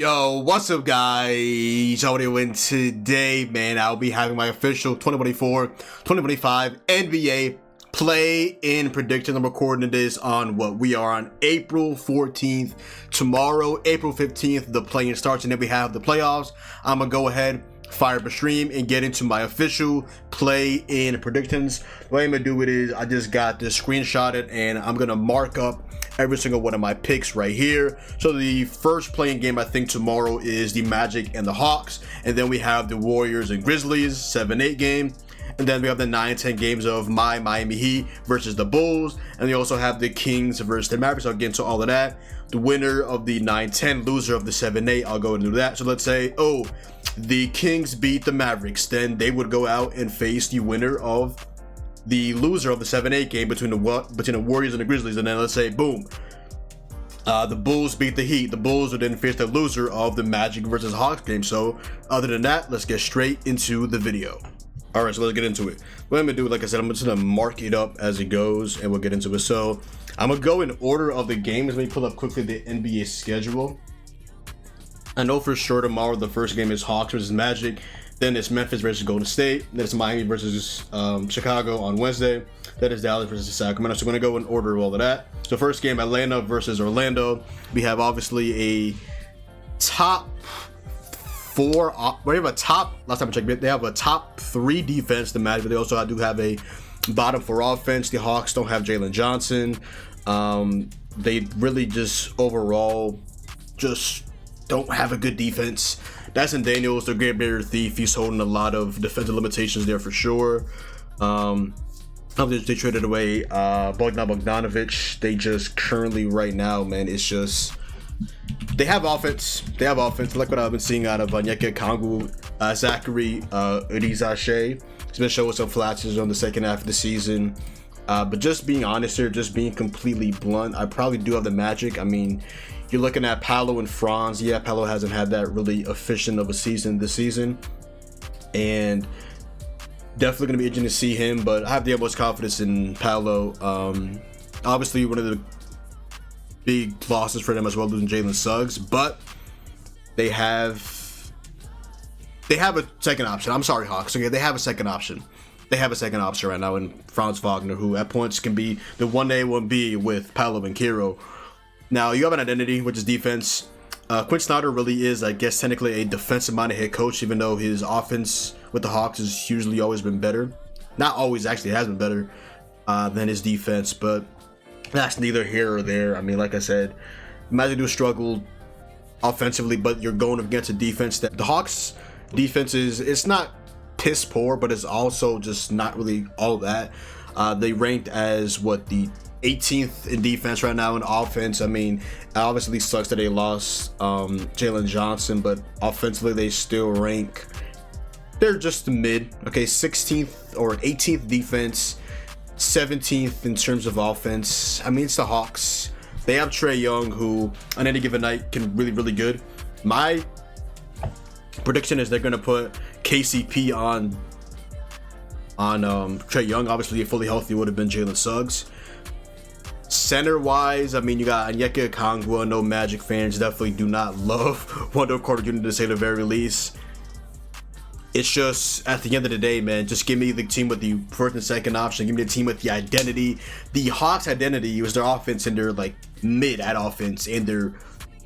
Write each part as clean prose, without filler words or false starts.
Yo, what's up guys? How are you doing today, man? I'll be having my official 2024-2025 NBA play-in prediction. I'm recording this on we are on April 14th. Tomorrow, April 15th, the play-in starts, and then we have the playoffs. I'm gonna go ahead, fire up a stream, and get into my official play-in predictions. The way I'm gonna do it is I just got this screenshotted, and I'm gonna mark up every single one of my picks right here. So the first playing game I think tomorrow is the Magic and the Hawks, and then we have the Warriors and Grizzlies 7-8 game, and then we have the 9-10 games of my Miami Heat versus the Bulls, and we also have the Kings versus the Mavericks. I'll get into all of that. The winner of the 9-10, loser of the 7-8, I'll go and do that. So let's say the Kings beat the Mavericks, then they would go out and face the winner of the loser of the 7-8 game between the Warriors and the Grizzlies, and then let's say boom, the Bulls beat the Heat. The Bulls would then face the loser of the Magic versus Hawks game. So other than that, let's get straight into the video. All right, so let's get into it. What I'm gonna do, like I said, I'm just gonna mark it up as it goes, and we'll get into it. So I'm gonna go in order of the games. Let me pull up quickly the NBA schedule. I know for sure tomorrow the first game is Hawks versus Magic. Then it's Memphis versus Golden State. Then it's Miami versus Chicago on Wednesday. Then it's Dallas versus Sacramento. So we're going to go in order of all of that. So first game, Atlanta versus Orlando. We have obviously a top four. We have a top, last time I checked, they have a top 3 defense, the Magic, but they also do have a bottom 4 offense. The Hawks don't have Jalen Johnson. They really just overall just don't have a good defense. Dyson Daniels, the great barrier thief, he's holding a lot of defensive limitations there for sure. They traded away Bogdanovic. They just currently right now, man, it's just they have offense. They have offense. Like what I've been seeing out of Onyeka Okongwu, Zachary Udizashe. He's been showing some flashes on the second half of the season. But just being honest here, just being completely blunt, I probably do have the Magic. I mean, you're looking at Paolo and Franz. Yeah, Paolo hasn't had that really efficient of a season this season, and definitely going to be interesting to see him. But I have the utmost confidence in Paolo. Obviously, one of the big losses for them as well, losing Jalen Suggs, but they have a second option. I'm sorry, Hawks. Okay, they have a second option. They have a second option right now in Franz Wagner, who at points can be the 1A, 1B with Paolo and Kiro. Now, you have an identity, which is defense. Quinn Snyder really is, I guess, technically a defensive-minded head coach, even though his offense with the Hawks has usually always been better. Not always, actually, it has been better than his defense, but that's neither here or there. I mean, like I said, Magic do struggle offensively, but you're going against a defense that the Hawks' defense it's not piss poor, but it's also just not really all that. They ranked as the 18th in defense right now. In offense, I mean, it obviously sucks that they lost Jalen Johnson, but offensively they still rank, they're just mid. Okay, 16th or 18th defense, 17th in terms of offense. I mean, it's the Hawks. They have Trae Young, who on any given night can really good. My prediction is they're going to put KCP on Trae Young. Obviously, if fully healthy, would have been Jalen Suggs. Center wise, I mean, you got Onyeka Okongwu. No Magic fans definitely do not love Wendell Carter Jr., to say the very least. It's just, at the end of the day, man, just give me the team with the first and second option. Give me the team with the identity. The Hawks' identity was their offense, and they're like mid at offense, and they're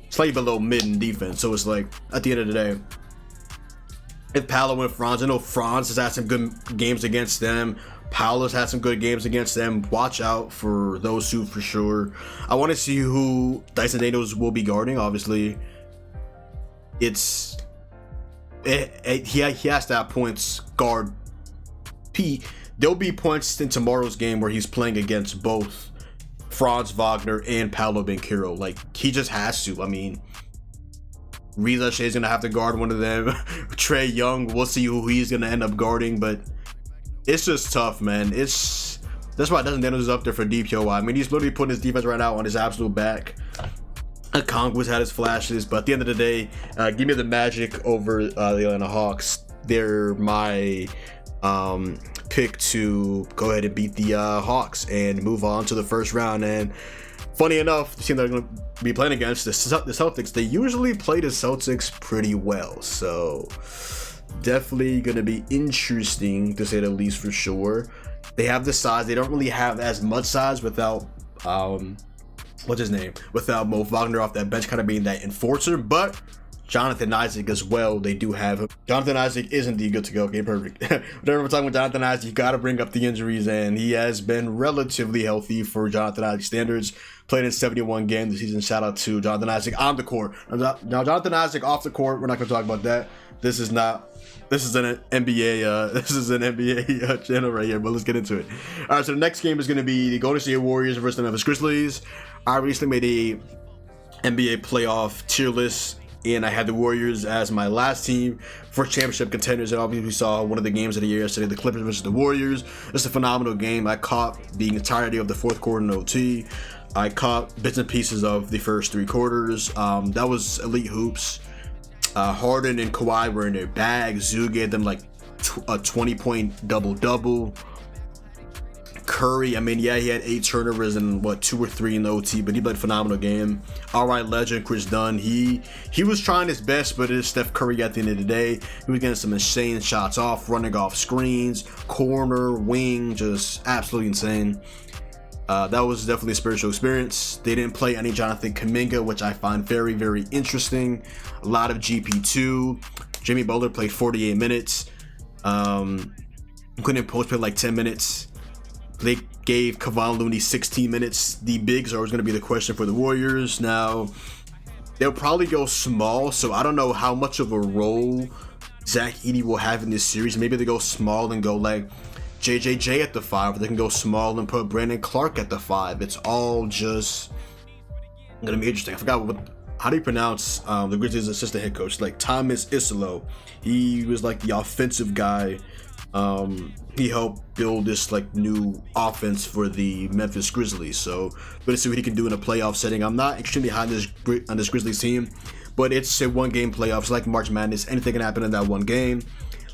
slightly below mid in defense. So it's like, at the end of the day, if Paolo and Franz, I know Franz has had some good games against them. Paolo's had some good games against them. Watch out for those two for sure. I want to see who Dyson Daniels will be guarding. Obviously, he has to have points guard P. There'll be points in tomorrow's game where he's playing against both Franz Wagner and Paolo Banchero. Like, he just has to. I mean, Reza Shea's gonna have to guard one of them. Trae Young, we'll see who he's gonna end up guarding, but it's just tough, man. That's why Dyson Daniels is up there for DPOY. I mean, he's literally putting his defense right now on his absolute back. Okongwu's had his flashes, but at the end of the day, give me the Magic over the Atlanta Hawks. They're my pick to go ahead and beat the Hawks and move on to the first round. And Funny enough, the team that are going to be playing against, the Celtics, they usually play the Celtics pretty well. So definitely going to be interesting, to say the least, for sure. They have the size. They don't really have as much size without, what's his name? Without Mo Wagner off that bench kind of being that enforcer. But Jonathan Isaac as well, they do have him. Jonathan Isaac is indeed good to go. Okay, perfect. Whenever we're talking about Jonathan Isaac, you got to bring up the injuries, and he has been relatively healthy for Jonathan Isaac standards. Played in 71 games this season. Shout out to Jonathan Isaac on the court. Now, Jonathan Isaac off the court, we're not going to talk about that. This is an NBA channel right here, but let's get into it. All right, so the next game is going to be the Golden State Warriors versus the Memphis Grizzlies. I recently made a NBA playoff tier list, and I had the Warriors as my last team for championship contenders. And obviously we saw one of the games of the year yesterday, the Clippers versus the Warriors. It's a phenomenal game. I caught the entirety of the fourth quarter in OT. I caught bits and pieces of the first three quarters. That was elite hoops. Harden and Kawhi were in their bag. Zoo gave them like a 20-point double-double. Curry, I mean, yeah, he had 8 turnovers and 2 or 3 in the OT, but he played a phenomenal game. All right, legend Chris Dunn, he was trying his best, but it's Steph Curry at the end of the day. He was getting some insane shots off, running off screens, corner, wing, just absolutely insane. That was definitely a spiritual experience. They didn't play any Jonathan Kuminga, which I find very, very interesting. A lot of GP2. Jimmy Butler played 48 minutes. Couldn't post play like 10 minutes. They gave Kevon Looney 16 minutes. The bigs are always going to be the question for the Warriors. Now, they'll probably go small, so I don't know how much of a role Zach Edey will have in this series. Maybe they go small and go like JJJ at the 5, or they can go small and put Brandon Clark at the 5. It's all just going to be interesting. I forgot how do you pronounce the Grizzlies' assistant head coach? Like Thomas Isolo. He was like the offensive guy. He helped build this like new offense for the Memphis Grizzlies. So we're gonna see what he can do in a playoff setting. I'm not extremely high on this Grizzlies team, but it's a one-game playoffs like March Madness. Anything can happen in that one game.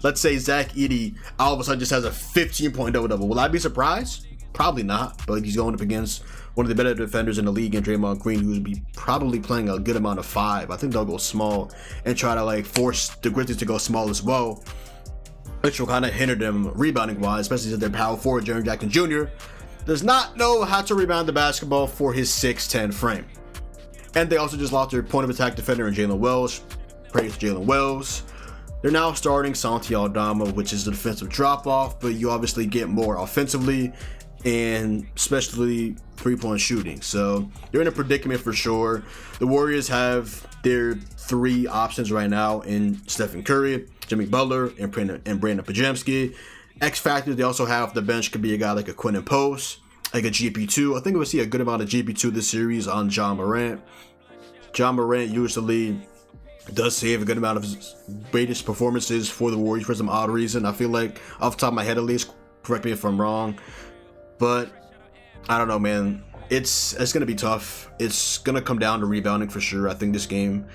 Let's say Zach Edey all of a sudden just has a 15-point double-double. Will I be surprised? Probably not, but he's going up against one of the better defenders in the league in Draymond Green, who's be probably playing a good amount of 5. I think they'll go small and try to like force the Grizzlies to go small as well, which will kind of hinder them rebounding-wise, especially since their power forward, Jaren Jackson Jr., does not know how to rebound the basketball for his 6'10 frame. And they also just lost their point of attack defender in Jalen Wells. Praise Jalen Wells. They're now starting Santi Aldama, which is a defensive drop-off, but you obviously get more offensively and especially three-point shooting. So they're in a predicament for sure. The Warriors have their 3 options right now in Stephen Curry, Jimmy Butler, and Brandon Podziemski. X factors, they also have the bench could be a guy like a Quentin Post, like a GP2. I think we'll see a good amount of GP2 this series on John Morant. John Morant usually does save a good amount of his greatest performances for the Warriors for some odd reason. I feel like, off the top of my head at least, correct me if I'm wrong, but I don't know, man. It's going to be tough. It's going to come down to rebounding for sure. I think this game,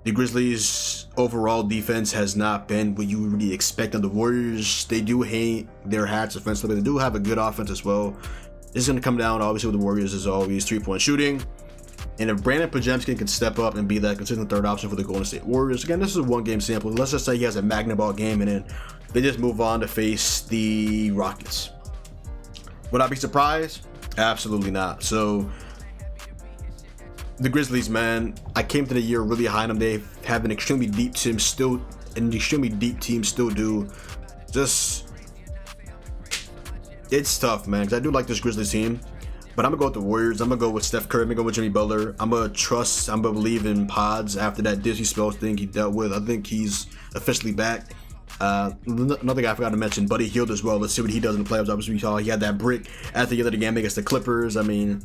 the Grizzlies' overall defense has not been what you would really expect of the Warriors. They do hang their hats offensively. They do have a good offense as well. It's going to come down, obviously, with the Warriors as always, 3-point shooting. And if Brandon Podziemski can step up and be that consistent third option for the Golden State Warriors, again, this is a one-game sample. Let's just say he has a Magna Ball game and then they just move on to face the Rockets. Would I be surprised? Absolutely not. So the Grizzlies, man, I came to the year really high on them. They have an extremely deep team still, an extremely deep team still do. Just, it's tough, man, because I do like this Grizzlies team. But I'm going to go with the Warriors. I'm going to go with Steph Curry. I'm going to go with Jimmy Butler. I'm going to believe in Pods after that Disney spell thing he dealt with. I think he's officially back. Another guy I forgot to mention, Buddy Hield as well. Let's see what he does in the playoffs. Obviously, we saw he had that brick at the end of the game against the Clippers. I mean,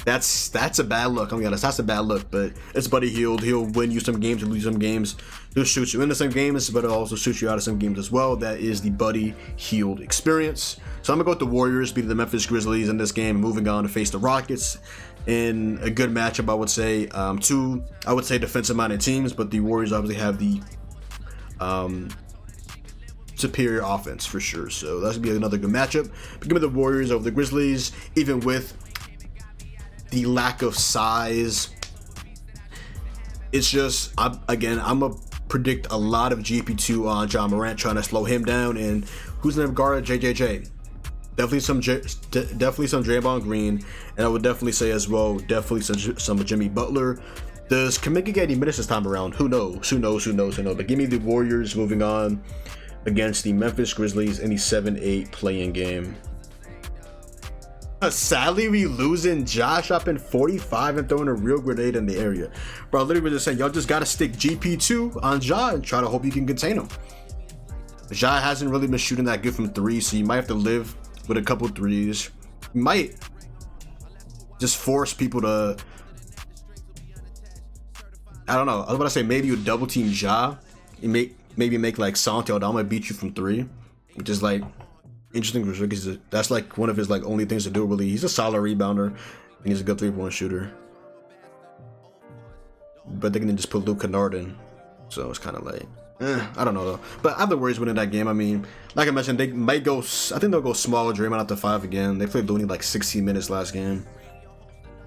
that's a bad look. I'm honest, that's a bad look. But it's Buddy Hield. He'll win you some games and lose some games. He'll shoot you into some games, but he'll also shoot you out of some games as well. That is the Buddy Hield experience. So I'm gonna go with the Warriors, beating the Memphis Grizzlies in this game, and moving on to face the Rockets in a good matchup. I would say two defensive-minded teams, but the Warriors obviously have the superior offense for sure. So that's gonna be another good matchup. But give me the Warriors over the Grizzlies, even with the lack of size. It's just, I'm gonna predict a lot of GP2 on John Morant, trying to slow him down. And who's gonna guard JJJ? Definitely some Draymond Green, and I would definitely say as well, definitely some Jimmy Butler. Does Kuminga get any minutes this time around? Who knows? But give me the Warriors moving on against the Memphis Grizzlies in the 7-8 play-in game. Sadly, we losing Josh up in 45 and throwing a real grenade in the area. Bro, literally just saying, y'all just gotta stick GP2 on Ja and try to hope you can contain him. Ja hasn't really been shooting that good from 3, so you might have to live with a couple threes. You might just force people to, I don't know, I was about to say maybe you double team Ja and maybe make like Santi Aldama beat you from 3, which is like interesting because that's like one of his like only things to do really. He's a solid rebounder and he's a good 3-point shooter, but they can just put Luke Kennard in, so it's kind of like I don't know though. But I have the Warriors winning that game. I mean, like I mentioned, they might go, I think they'll go small, Draymond out to 5 again. They played Looney like 16 minutes last game.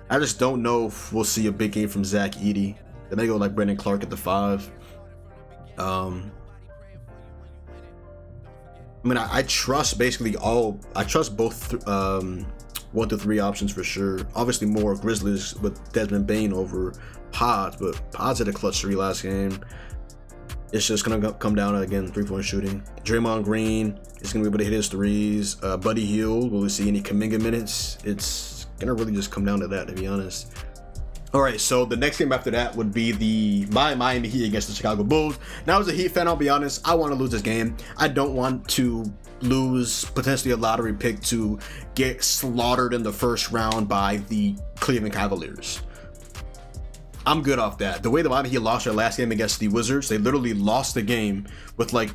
I just don't know if we'll see a big game from Zach Edey. They may go like Brandon Clark at the 5. I mean, I trust basically I trust both 1 to 3 options for sure. Obviously more Grizzlies with Desmond Bane over Pods, but Pods had a clutch 3 last game. It's just gonna come down to, again, 3-point shooting. Draymond Green is gonna be able to hit his 3s. Buddy Hield, will we see any Kuminga minutes? It's gonna really just come down to that, to be honest. All right, so the next game after that would be the Miami Heat against the Chicago Bulls. Now, as a Heat fan, I'll be honest, I want to lose this game. I don't want to lose potentially a lottery pick to get slaughtered in the first round by the Cleveland Cavaliers. I'm good off that. The way the Miami Heat lost their last game against the Wizards, they literally lost the game with like,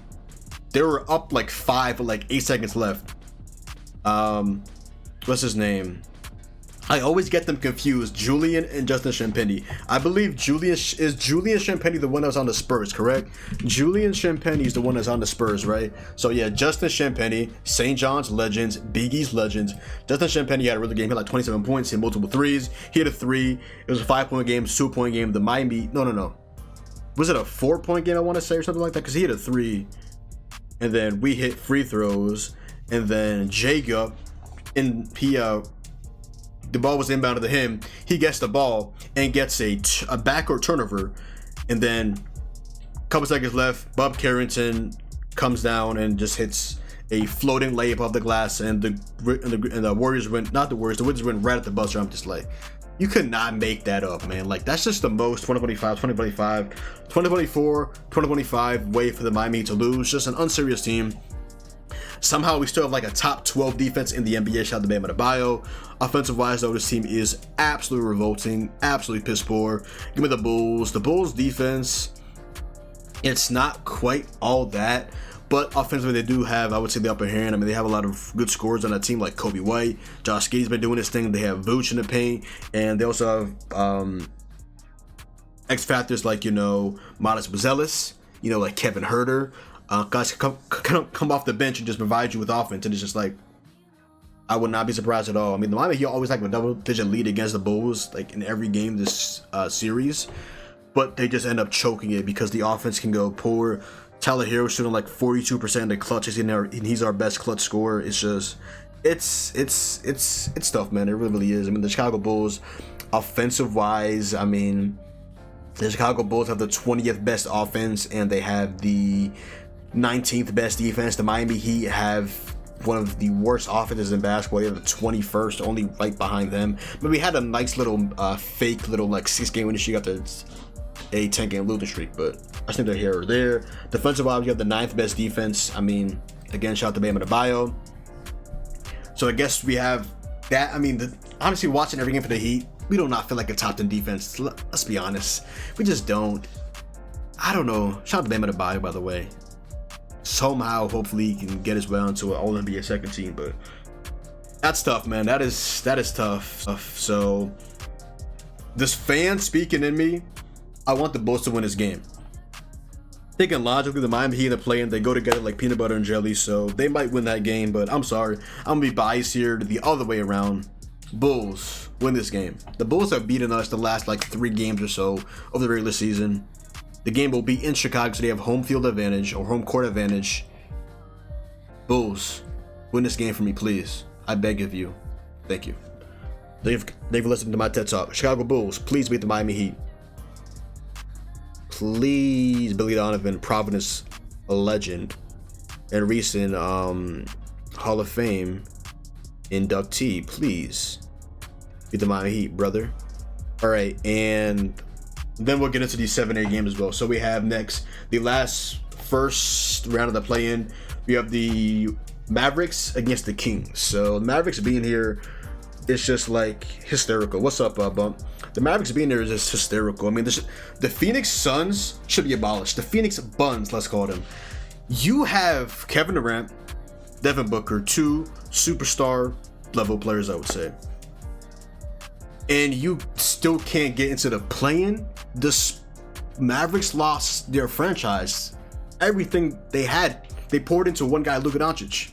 they were up like 5 with like 8 seconds left. What's his name? I always get them confused, Julian and Justin Champagnie. I believe Julian Champagnie the one that was on the Spurs, correct? Julian Champagnie is the one that's on the Spurs, right? So yeah, Justin Champagnie, St. John's legends, Big East legends. Justin Champagnie had a really good game, he had like 27 points, hit multiple 3s. He hit a 3. It was a 5-point game, 2-point game. The Miami, no. Was it a 4-point game, I want to say, or something like that? Because he hit a 3, and then we hit free throws, and then Jacob, and he the ball was inbounded to him. He gets the ball and gets a backcourt turnover, and then a couple seconds left, Bob Carrington comes down and just hits a floating layup off the glass, and the Warriors went, not the Warriors, the Wizards went right at the buzzer. I'm just like, you could not make that up, man. Like, that's just the most 2024, 2025 way for the Miami to lose. Just an unserious team. Somehow we still have like a top 12 defense in the NBA. Shout out to Bam Adebayo. Offensive wise though, this team is absolutely revolting, absolutely piss poor. Give me the Bulls. The Bulls defense, it's not quite all that, but offensively they do have, I would say, the upper hand. I mean, they have a lot of good scorers on that team, like Kobe White. Josh Giddey's been doing his thing. They have Vooch in the paint, and they also have X factors like, Modest Buzelis, like Kevin Huerter. Guys come off the bench and just provide you with offense, and it's just like, I would not be surprised at all. I mean, the Miami Heat always like a double-digit lead against the Bulls, like in every game this series, but they just end up choking it because the offense can go poor. Tyler Hero shooting like 42% of the clutches, and he's our best clutch scorer. It's just, it's tough, man. It really is. I mean, the Chicago Bulls, offensive-wise, I mean, the Chicago Bulls have the 20th best offense, and they have the 19th best defense. The Miami Heat have one of the worst offenses in basketball. They have the 21st, only right behind them. But we had a nice little fake little like 6-game winning streak after a 10-game losing streak. But I think they're here or there. Defensive wise, you have the 9th best defense. I mean, again, shout out to Bam Adebayo. So I guess we have that. I mean, honestly, watching every game for the Heat, we do not feel like a top 10 defense. Let's be honest. We just don't. I don't know. Shout out to Bam Adebayo, by the way. Somehow, hopefully, he can get his way onto an All-NBA second team, but that's tough, man. That is tough. So, this fan speaking in me, I want the Bulls to win this game. Thinking logically, the Miami Heat and the play-in, they go together like peanut butter and jelly, so they might win that game, but I'm sorry. I'm going to be biased here to the other way around. Bulls win this game. The Bulls have beaten us the last like 3 games or so of the regular season. The game will be in Chicago, so they have home field advantage or home court advantage. Bulls, win this game for me, please. I beg of you. Thank you. They've listened to my TED Talk. Chicago Bulls, please beat the Miami Heat. Please, Billy Donovan, Providence, a legend, and recent Hall of Fame inductee, please beat the Miami Heat, brother. All right, and then we'll get into these 7-8 games as well. So we have next the first round of the play-in. We have the Mavericks against the Kings. So the Mavericks being here is just like hysterical. What's up, Bump? The Mavericks being there is just hysterical. I mean, the Phoenix Suns should be abolished. The Phoenix Buns, let's call them. You have Kevin Durant, Devin Booker, 2 superstar level players, I would say, and you still can't get into the play-in. The Mavericks lost their franchise. Everything they had, they poured into one guy, Luka Doncic,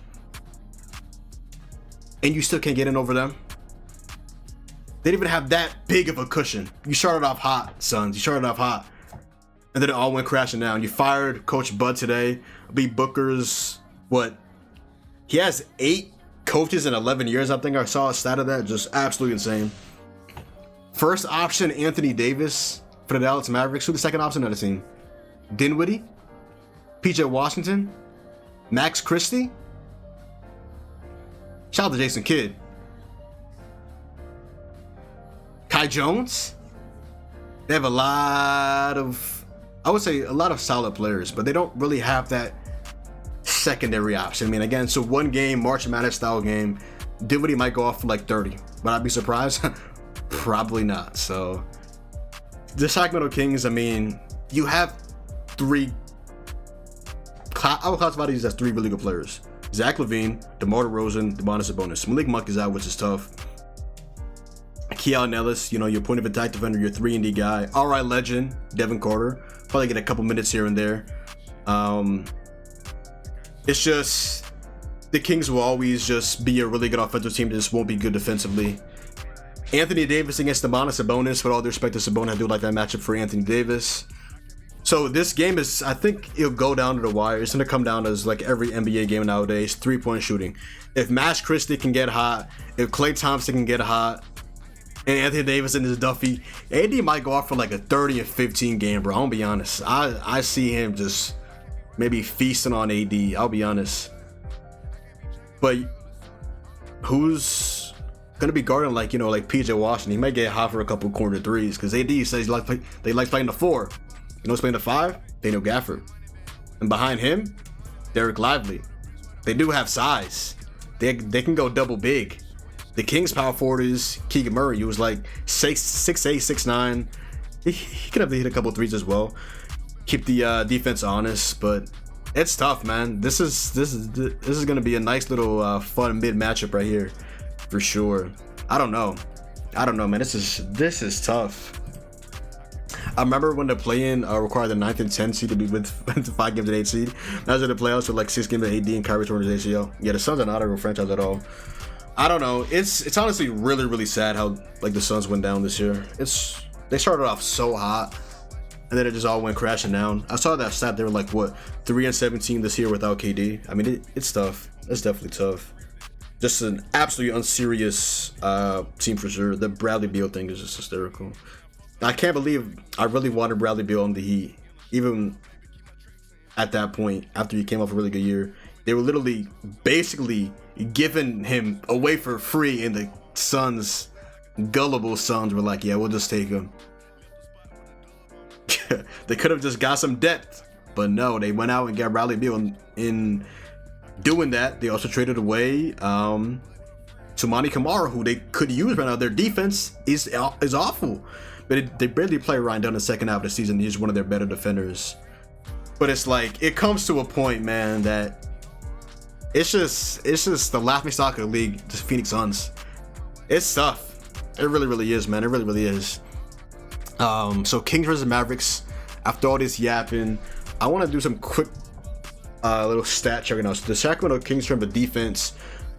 and you still can't get in over them. They didn't even have that big of a cushion. You started off hot, Suns. You started off hot, and then it all went crashing down. You fired Coach Bud today. B. Booker's what? He has 8 coaches in 11 years. I think I saw a stat of that. Just absolutely insane. First option, Anthony Davis for the Dallas Mavericks. Who's the second option of the team? Dinwiddie, PJ Washington, Max Christie. Shout out to Jason Kidd. Kai Jones. They have a lot of, I would say, a lot of solid players, but they don't really have that secondary option. I mean, again, so one game, March Madness style game, Dinwiddie might go off for like 30. Would I be surprised? Probably not. So the Sacramento Kings, I mean, you have 3, I would classify these as 3 really good players. Zach LaVine, DeMar DeRozan, Domantas Sabonis. Malik Monk is out, which is tough. Keon Ellis, you know, your point of attack defender, your 3-and-D guy. RI legend, Devin Carter. Probably get a couple minutes here and there. It's just the Kings will always just be a really good offensive team that just won't be good defensively. Anthony Davis against Domantas Sabonis. With all due respect to Sabonis, I do like that matchup for Anthony Davis. So this game is, I think it'll go down to the wire. It's going to come down as like every NBA game nowadays, 3-point shooting. If Max Christie can get hot, if Klay Thompson can get hot, and Anthony Davis and his Duffy, AD might go off for like a 30 and 15 game, bro. I'm going to be honest. I see him just maybe feasting on AD. I'll be honest. But who's going to be guarding like, you know, like PJ Washington? He might get hot for a couple corner threes because AD says they like playing the 4. You know who's playing the 5? Daniel Gafford. And behind him, Derek Lively. They do have size. They can go double big. The Kings power forward is Keegan Murray. He was like 6'8", 6'9". He could have hit a couple threes as well. Keep the defense honest, but it's tough, man. This is gonna be a nice little fun mid matchup right here, for sure. I don't know, man. This is tough. I remember when the play-in required the 9th and 10th seed to be with 5 games at 8 seed. Now in the playoffs with like 6 games at AD and Kyrie torn his ACL. Yeah, the Suns are not a real franchise at all. I don't know. It's honestly really, really sad how like the Suns went down this year. They started off so hot, and then it just all went crashing down. I saw that stat. They were like, what, 3-17 this year without KD? I mean, it's tough. It's definitely tough. Just an absolutely unserious team for sure. The Bradley Beal thing is just hysterical. I can't believe I really wanted Bradley Beal on the Heat. Even at that point, after he came off a really good year, they were literally basically giving him away for free, and the Suns, gullible Suns, were like, yeah, we'll just take him. They could have just got some depth, but no, they went out and got Bradley Beal. In doing that, they also traded away Toumani Camara, who they could use right now. Their defense is awful, but they barely play Ryan Dunn in the second half of the season. He's one of their better defenders. But it's like, it comes to a point, man, that it's just the laughingstock of the league, the Phoenix Suns. It's tough. It really, really is, man. It really, really is. So Kings versus Mavericks. After all this yapping, I want to do some quick little stat checking out. So the Sacramento Kings, from the defense,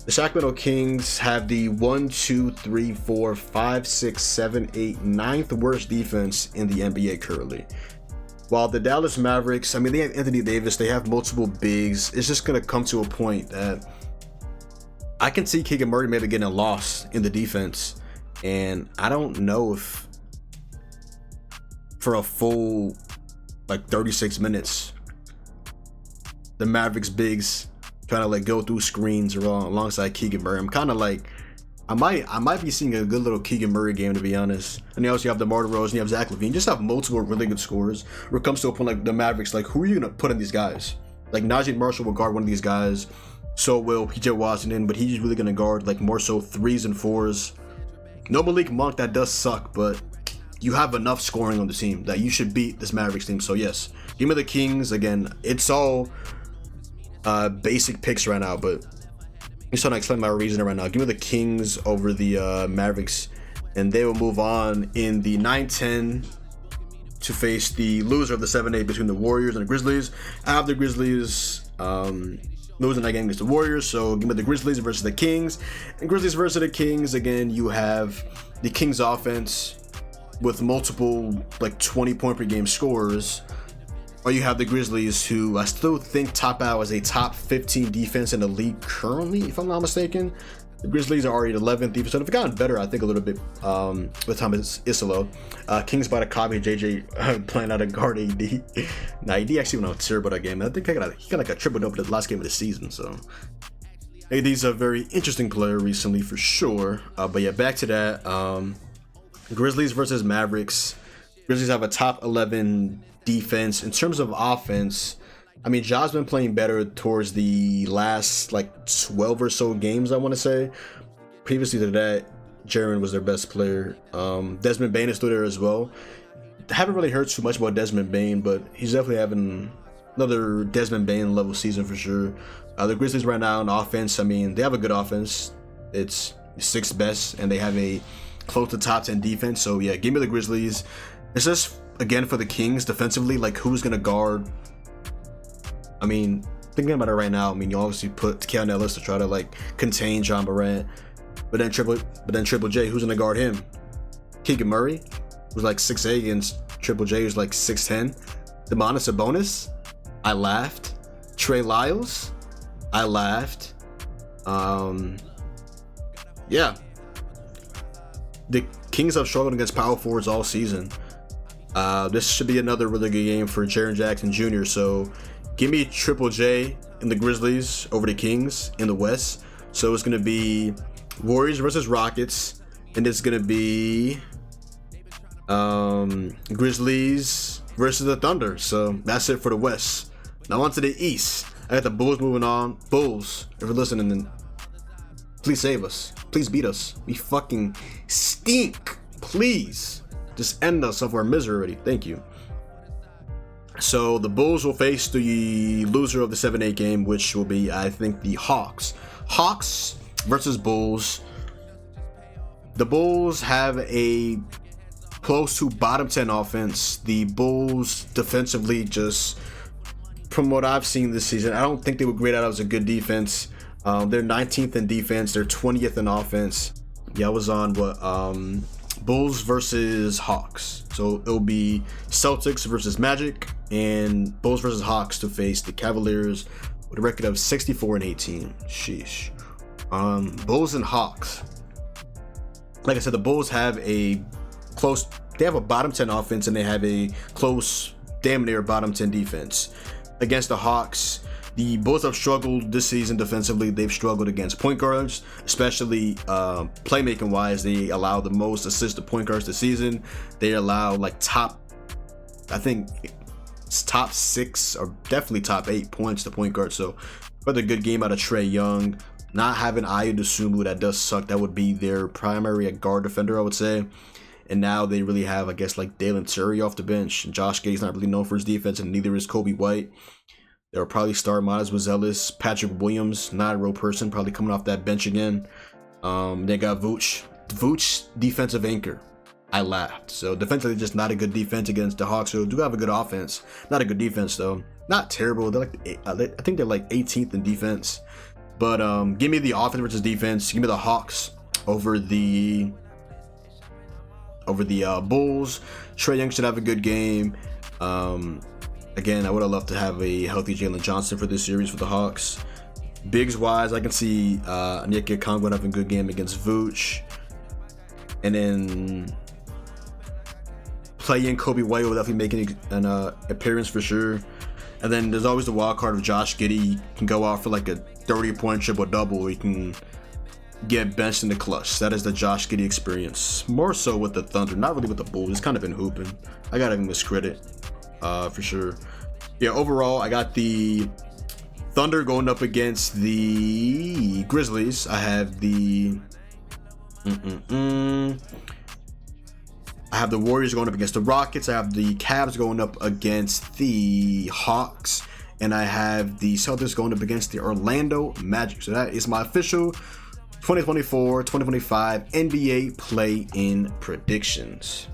The Sacramento Kings have the 1, 2, 3, 4, 5, 6, 7, 8, 9th worst defense in the NBA currently. While the Dallas Mavericks, I mean, they have Anthony Davis, they have multiple bigs. It's just going to come to a point that I can see Keegan Murray maybe getting a loss in the defense. And I don't know if for a full like 36 minutes, the Mavericks bigs trying to like go through screens alongside Keegan Murray. I'm kind of like, I might be seeing a good little Keegan Murray game, to be honest. And you also have DeMar DeRozan, you have Zach LaVine, just have multiple really good scorers. Where it comes to a point like the Mavericks, like who are you gonna put in these guys? Like Najee Marshall will guard one of these guys. So will PJ Washington, but he's really gonna guard like more so 3s and 4s. No Malik Monk, that does suck, but you have enough scoring on the team that you should beat this Mavericks team. So yes, give me the Kings. Again, it's all basic picks right now, but I'm trying to explain my reasoning right now. Give me the Kings over the Mavericks, and they will move on in the 9-10 to face the loser of the 7-8 between the Warriors and the Grizzlies. I have the Grizzlies losing that game against the Warriors, so give me the Grizzlies versus the Kings. And Grizzlies versus the Kings, again, you have the Kings offense with multiple like 20-point per game scorers, or you have the Grizzlies, who I still think top out as a top 15 defense in the league currently, if I'm not mistaken. The Grizzlies are already 11th defense, so they've gotten better, I think, a little bit with Thomas Isolo. Kings by the copy, JJ playing out of guard AD. Nah, AD actually went out terrible that game. I think he got like a triple-double the last game of the season, so AD's a very interesting player recently for sure. But yeah, back to that. Grizzlies versus Mavericks. Grizzlies have a top 11 defense. In terms of offense, I mean, Ja's been playing better towards the last like 12 or so games, I want to say. Previously to that, Jaren was their best player. Desmond Bane is still there as well. Haven't really heard too much about Desmond Bane, but he's definitely having another Desmond Bane level season for sure. The Grizzlies right now on offense, I mean, they have a good offense. It's 6th best, and they have a close to top 10 defense. So yeah, give me the Grizzlies. It's just, again, for the Kings defensively, like who's going to guard? I mean, thinking about it right now, I mean, you obviously put Keanu Ellis to try to like contain John Morant, but then Triple J, who's gonna guard him? Keegan Murray, who's like 6'8", against Triple J, who's like 6'10". Domantas Sabonis, I laughed. Trey Lyles, I laughed. Yeah, the Kings have struggled against power forwards all season. This should be another really good game for Jaren Jackson Jr. So give me Triple J in the Grizzlies over the Kings in the West. So it's going to be Warriors versus Rockets. And it's going to be Grizzlies versus the Thunder. So that's it for the West. Now on to the East. I got the Bulls moving on. Bulls, if you're listening, then please save us. Please beat us. We fucking stink. Please. Just end us of our misery already. Thank you. So the Bulls will face the loser of the 7-8 game, which will be, I think, the Hawks. Hawks versus Bulls. The Bulls have a close to bottom 10 offense. The Bulls defensively, just from what I've seen this season, I don't think they would grade out as a good defense. They're 19th in defense. They're 20th in offense. Yeah, I was on Bulls versus Hawks. So it'll be Celtics versus Magic and Bulls versus Hawks to face the Cavaliers with a record of 64-18. Sheesh. Bulls and Hawks. Like I said, the Bulls have they have a bottom 10 offense and they have a close, damn near bottom 10 defense. Against the Hawks, the Bulls have struggled this season defensively. They've struggled against point guards, especially playmaking wise. They allow the most assists to point guards this season. They allow like top 6 or definitely top 8 points to point guards. So another good game out of Trae Young. Not having Ayo Dosunmu, that does suck. That would be their primary guard defender, I would say. And now they really have, I guess, like Dalen Terry off the bench. And Josh Giddey's not really known for his defense, and neither is Kobe White. They'll probably start Miles Wazelis, Patrick Williams, not a real person, probably coming off that bench again. They got Vooch. Vooch, defensive anchor. I laughed. So defensively, just not a good defense against the Hawks, who do have a good offense. Not a good defense, though. Not terrible. They're like, I think they're like 18th in defense. But give me the offense versus defense. Give me the Hawks over the Bulls. Trae Young should have a good game. Again, I would have loved to have a healthy Jalen Johnson for this series for the Hawks. Bigs wise, I can see Onyeka Okongwu having a good game against Vooch. And then playing Kobe White will definitely making an appearance for sure. And then there's always the wild card of Josh Giddey. He can go out for like a 30-point triple-double. He can get benched in the clutch. That is the Josh Giddey experience. More so with the Thunder, not really with the Bulls. He's kind of been hooping. I gotta give him this credit for sure. Yeah, overall, I got the Thunder going up against the Grizzlies. I have the I have the Warriors going up against the Rockets. I have the Cavs going up against the Hawks. And I have the Celtics going up against the Orlando Magic. So that is my official 2024-2025 NBA play-in predictions.